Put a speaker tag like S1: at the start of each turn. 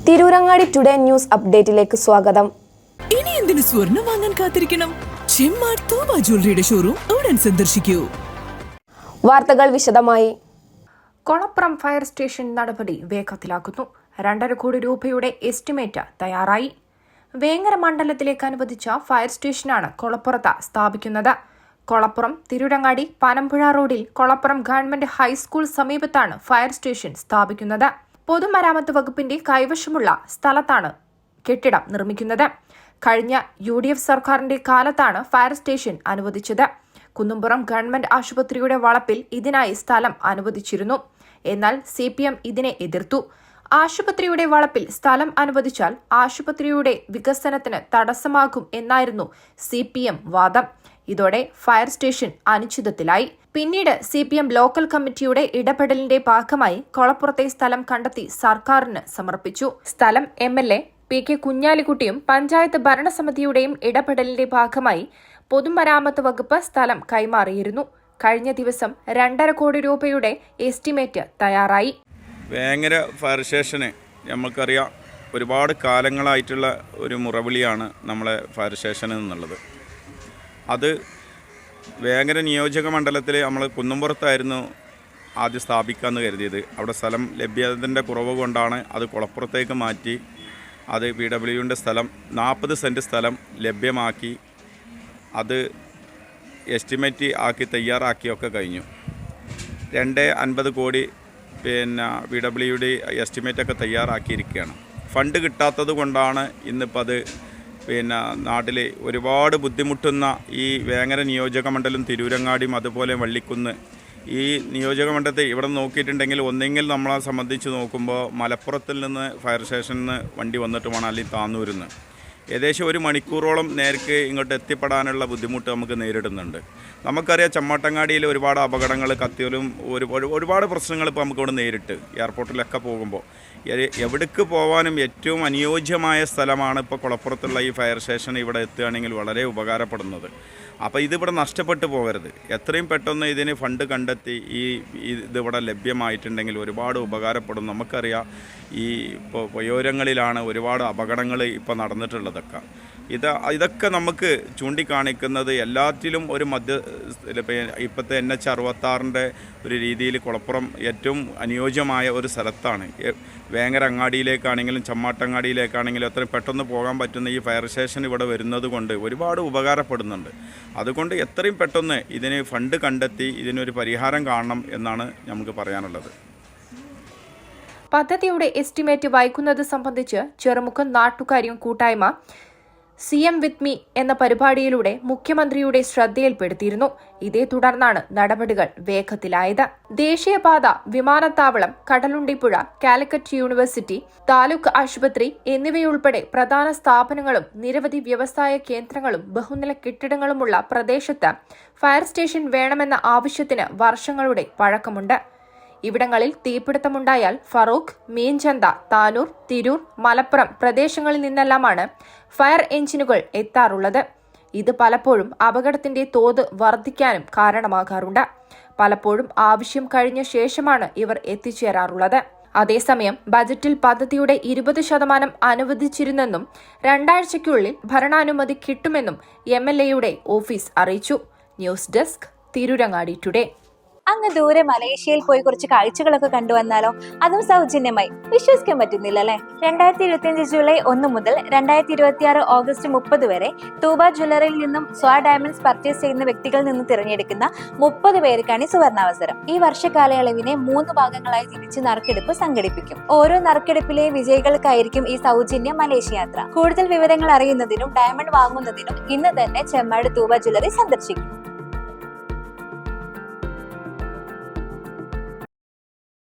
S1: Tirurangadi today news അപ്ഡേറ്റിലേക്ക് സ്വാഗതം.
S2: ഇനി എന്തിനു സ്വർണം വാങ്ങാൻ കാത്തിരിക്കണം? ചെമ്മാട് തോബ ജ്വല്ലറിയുടെ ഷോറൂം ഉടൻ സന്ദർശിക്കൂ.
S1: വാർത്തകൾ വിശദമായി.
S3: കൊളപ്പുറം ഫയർ സ്റ്റേഷൻ നടപടി വേഗത്തിലാക്കുന്നു. 2.5 കോടി രൂപയുടെ എസ്റ്റിമേറ്റ് തയ്യാറായി. വേങ്ങര മണ്ഡലത്തിലേക്ക് അനുവദിച്ച ഫയർ സ്റ്റേഷനാണ് കൊളപ്പുറത്ത് സ്ഥാപിക്കുന്നത്. കൊളപ്പുറം തിരൂരങ്ങാടി പനമ്പുഴ റോഡിൽ കൊളപ്പുറം ഗവൺമെന്റ് ഹൈസ്കൂൾ സമീപത്താണ് ഫയർ സ്റ്റേഷൻ സ്ഥാപിക്കുന്നത്. പൊതുമരാമത്ത് വകുപ്പിന്റെ കൈവശമുള്ള സ്ഥലത്താണ് കെട്ടിടം നിർമ്മിക്കുന്നത്. കഴിഞ്ഞ UDF സർക്കാരിന്റെ കാലത്താണ് ഫയർ സ്റ്റേഷൻ അനുവദിച്ചത്. കുന്നുംപുറം ഗവൺമെന്റ് ആശുപത്രിയുടെ വളപ്പിൽ ഇതിനായി സ്ഥലം അനുവദിച്ചിരുന്നു. എന്നാൽ CPM ഇതിനെ എതിർത്തു. ആശുപത്രിയുടെ വളപ്പിൽ സ്ഥലം അനുവദിച്ചാൽ ആശുപത്രിയുടെ വികസനത്തിന് തടസ്സമാകും എന്നായിരുന്നു CPM വാദം. ഇതോടെ ഫയർ സ്റ്റേഷൻ അനിശ്ചിതത്തിലായി. പിന്നീട് CPM ലോക്കൽ കമ്മിറ്റിയുടെ ഇടപെടലിന്റെ ഭാഗമായി കൊളപ്പുറത്തെ സ്ഥലം കണ്ടെത്തി സർക്കാരിന് സമർപ്പിച്ചു. സ്ഥലം MLA PK കുഞ്ഞാലിക്കുട്ടിയും പഞ്ചായത്ത് ഭരണസമിതിയുടെയും ഇടപെടലിന്റെ ഭാഗമായി പൊതുമരാമത്ത് വകുപ്പ് സ്ഥലം കൈമാറിയിരുന്നു. കഴിഞ്ഞ ദിവസം 2.5 കോടി രൂപയുടെ എസ്റ്റിമേറ്റ് തയ്യാറായി.
S4: വേങ്ങര ഫയർ സ്റ്റേഷന് നമുക്കറിയാം, ഒരുപാട് കാലങ്ങളായിട്ടുള്ള ഒരു മുറവിളിയാണ് നമ്മളെ ഫയർ സ്റ്റേഷൻ എന്നുള്ളത്. അത് വേങ്ങര നിയോജക മണ്ഡലത്തിൽ നമ്മൾ കുന്നുംപുറത്തായിരുന്നു ആദ്യം സ്ഥാപിക്കാമെന്ന് കരുതിയത്. അവിടെ സ്ഥലം ലഭ്യതൻ്റെ കുറവ് കൊണ്ടാണ് അത് കുളപ്പുറത്തേക്ക് മാറ്റി. അത് PWയുടെ സ്ഥലം 40 സെൻറ്റ് സ്ഥലം ലഭ്യമാക്കി അത് എസ്റ്റിമേറ്റ് ആക്കി തയ്യാറാക്കിയൊക്കെ കഴിഞ്ഞു. 2.50 കോടി PWയുടെ എസ്റ്റിമേറ്റൊക്കെ തയ്യാറാക്കിയിരിക്കുകയാണ്. ഫണ്ട് കിട്ടാത്തത് കൊണ്ടാണ് ഇന്നിപ്പോൾ അത് നാട്ടിൽ ഒരുപാട് ബുദ്ധിമുട്ടുന്ന ഈ വേങ്ങര നിയോജക മണ്ഡലം തിരൂരങ്ങാടിയും അതുപോലെ വള്ളിക്കുന്ന് ഈ നിയോജക മണ്ഡലത്തെ ഇവിടെ നോക്കിയിട്ടുണ്ടെങ്കിൽ ഒന്നെങ്കിൽ നമ്മളെ സംബന്ധിച്ച് നോക്കുമ്പോൾ മലപ്പുറത്തിൽ നിന്ന് ഫയർ സ്റ്റേഷനിൽ നിന്ന് വണ്ടി വന്നിട്ട് വേണം, അല്ലെങ്കിൽ താന്നൂരിൽ നിന്ന് ഏകദേശം 1 മണിക്കൂറോളം നേർക്ക് ഇങ്ങോട്ട് എത്തിപ്പെടാനുള്ള ബുദ്ധിമുട്ട് നമുക്ക് നേരിടുന്നുണ്ട്. നമുക്കറിയാം, ചമ്മാട്ടങ്ങാടിയിൽ ഒരുപാട് അപകടങ്ങൾ, കത്തിയലും ഒരുപാട് പ്രശ്നങ്ങൾ ഇപ്പോൾ നമുക്കിവിടെ നേരിട്ട് എയർപോർട്ടിലൊക്കെ പോകുമ്പോൾ എവിടേക്ക് പോകാനും ഏറ്റവും അനുയോജ്യമായ സ്ഥലമാണ് ഇപ്പോൾ കുളപ്പുറത്തുള്ള ഈ ഫയർ സ്റ്റേഷൻ. ഇവിടെ എത്തുകയാണെങ്കിൽ വളരെ ഉപകാരപ്പെടുന്നത്. അപ്പോൾ ഇതിവിടെ നഷ്ടപ്പെട്ടു പോകരുത്. എത്രയും പെട്ടെന്ന് ഇതിന് ഫണ്ട് കണ്ടെത്തി ഇതിവിടെ ലഭ്യമായിട്ടുണ്ടെങ്കിൽ ഒരുപാട് ഉപകാരപ്പെടും. നമുക്കറിയാം, ഈ ഇപ്പോൾ പുഴയോരങ്ങളിലാണ് ഒരുപാട് അപകടങ്ങൾ ഇപ്പോൾ നടന്നിട്ടുള്ളതൊക്കെ. ഇതൊക്കെ നമുക്ക് ചൂണ്ടിക്കാണിക്കുന്നത് എല്ലാറ്റിലും ഒരു ഇപ്പോഴത്തെ NH66 ഒരു രീതിയിൽ കുളപ്പുറം ഏറ്റവും അനുയോജ്യമായ ഒരു സ്ഥലത്താണ്. വേങ്ങര അങ്ങാടിയിലേക്കാണെങ്കിലും ചമ്മാട്ടങ്ങാടിയിലേക്കാണെങ്കിലും എത്രയും പെട്ടെന്ന് പോകാൻ പറ്റുന്ന ഈ ഫയർ സ്റ്റേഷൻ ഇവിടെ വരുന്നത് കൊണ്ട് ഒരുപാട് ഉപകാരപ്പെടുന്നുണ്ട്. അതുകൊണ്ട് എത്രയും പെട്ടെന്ന് ഇതിന് ഫണ്ട് കണ്ടെത്തി ഇതിനൊരു പരിഹാരം കാണണം എന്നാണ് നമുക്ക് പറയാനുള്ളത്.
S3: പദ്ധതിയുടെ എസ്റ്റിമേറ്റ് വൈകുന്നത് സംബന്ധിച്ച് ചെറുമുക്കം നാട്ടുകാര്യം കൂട്ടായ്മ CM വിത്ത് മീ എന്ന പരിപാടിയിലൂടെ മുഖ്യമന്ത്രിയുടെ ശ്രദ്ധയിൽപ്പെടുത്തിയിരുന്നു. ഇതേ തുടർന്നാണ് നടപടികൾ വേഗത്തിലായത്. ദേശീയപാത, വിമാനത്താവളം, കടലുണ്ടിപ്പുഴ, കാലിക്കറ്റ് യൂണിവേഴ്സിറ്റി, താലൂക്ക് ആശുപത്രി എന്നിവയുൾപ്പെടെ പ്രധാന സ്ഥാപനങ്ങളും നിരവധി വ്യവസായ കേന്ദ്രങ്ങളും ബഹുനില കെട്ടിടങ്ങളുമുള്ള പ്രദേശത്ത് ഫയർ സ്റ്റേഷൻ വേണമെന്ന ആവശ്യത്തിന് വർഷങ്ങളുടെ പഴക്കമുണ്ട്. ഇവിടങ്ങളിൽ തീപിടുത്തമുണ്ടായാൽ ഫറൂഖ്, മീൻചന്ത, താനൂർ, തിരൂർ, മലപ്പുറം പ്രദേശങ്ങളിൽ നിന്നെല്ലാമാണ് ഫയർ എഞ്ചിനുകൾ എത്താറുള്ളത്. ഇത് പലപ്പോഴും അപകടത്തിന്റെ തോത് വർദ്ധിക്കാനും കാരണമാകാറുണ്ട്. പലപ്പോഴും ആവശ്യം കഴിഞ്ഞ ശേഷമാണ് ഇവർ എത്തിച്ചേരാറുള്ളത്. അതേസമയം ബജറ്റിൽ പദ്ധതിയുടെ 20% അനുവദിച്ചിരുന്നെന്നും 2 ആഴ്ചയ്ക്കുള്ളിൽ ഭരണാനുമതി കിട്ടുമെന്നും MLAയുടെ ഓഫീസ് അറിയിച്ചു. News desk, Tirurangadi today.
S5: അങ്ങ് ദൂരെ മലേഷ്യയിൽ പോയി കുറച്ച് കാഴ്ചകളൊക്കെ കണ്ടുവന്നാലോ? അതും സൗജന്യമായി. വിശ്വസിക്കാൻ പറ്റുന്നില്ല അല്ലേ? 2025 ജൂലൈ 1 മുതൽ 2026 ഓഗസ്റ്റ് 30 വരെ തൂബ ജ്വല്ലറിയിൽ നിന്നും സ്വാ ഡയമണ്ട്സ് പർച്ചേസ് ചെയ്യുന്ന വ്യക്തികളിൽ നിന്ന് തിരഞ്ഞെടുക്കുന്ന 30 പേർക്കാണ് ഈ സുവർണാവസരം. ഈ വർഷകാലയളവിനെ 3 ഭാഗങ്ങളായി തിരിച്ച് നറുക്കെടുപ്പ് സംഘടിപ്പിക്കും. ഓരോ നറുക്കെടുപ്പിലെ വിജയികൾക്കായിരിക്കും ഈ സൗജന്യ മലേഷ്യ യാത്ര. കൂടുതൽ വിവരങ്ങൾ അറിയുന്നതിനും ഡയമണ്ട് വാങ്ങുന്നതിനും ഇന്ന് തന്നെ ചെമ്മാട് തൂബ ജ്വല്ലറി സന്ദർശിക്കും.